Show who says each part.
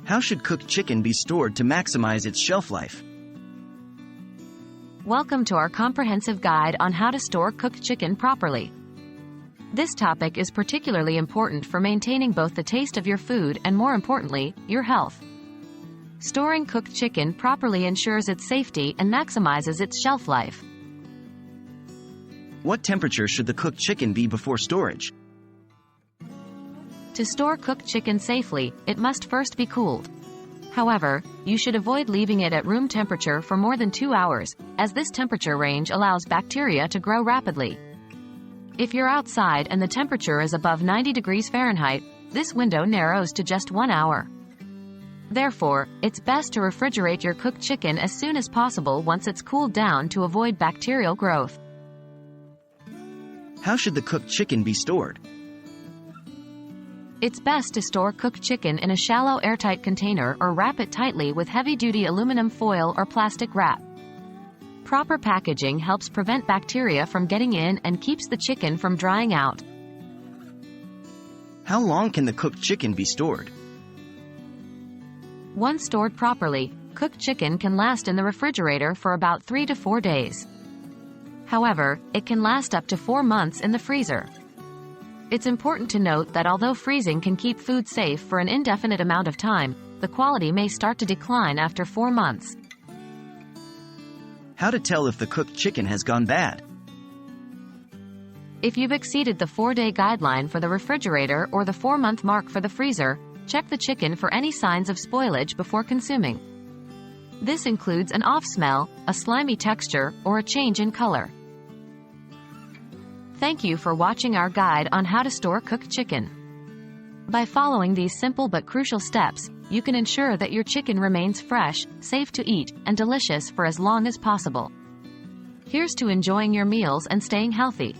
Speaker 1: How should cooked chicken be stored to maximize its shelf life?
Speaker 2: Welcome to our comprehensive guide on how to store cooked chicken properly. This topic is particularly important for maintaining both the taste of your food and, more importantly, your health. Storing cooked chicken properly ensures its safety and maximizes its shelf life.
Speaker 1: What temperature should the cooked chicken be before storage?
Speaker 2: To store cooked chicken safely, it must first be cooled. However, you should avoid leaving it at room temperature for more than 2 hours, as this temperature range allows bacteria to grow rapidly. If you're outside and the temperature is above 90 degrees Fahrenheit, this window narrows to just 1 hour. Therefore, it's best to refrigerate your cooked chicken as soon as possible once it's cooled down to avoid bacterial growth.
Speaker 1: How should the cooked chicken be stored?
Speaker 2: It's best to store cooked chicken in a shallow airtight container or wrap it tightly with heavy-duty aluminum foil or plastic wrap. Proper packaging helps prevent bacteria from getting in and keeps the chicken from drying out.
Speaker 1: How long can the cooked chicken be stored?
Speaker 2: Once stored properly, cooked chicken can last in the refrigerator for about 3 to 4 days. However, it can last up to 4 months in the freezer. It's important to note that although freezing can keep food safe for an indefinite amount of time, the quality may start to decline after 4 months.
Speaker 1: How to tell if the cooked chicken has gone bad?
Speaker 2: If you've exceeded the 4-day guideline for the refrigerator or the 4-month mark for the freezer, check the chicken for any signs of spoilage before consuming. This includes an off smell, a slimy texture, or a change in color. Thank you for watching our guide on how to store cooked chicken. By following these simple but crucial steps, you can ensure that your chicken remains fresh, safe to eat, and delicious for as long as possible. Here's to enjoying your meals and staying healthy.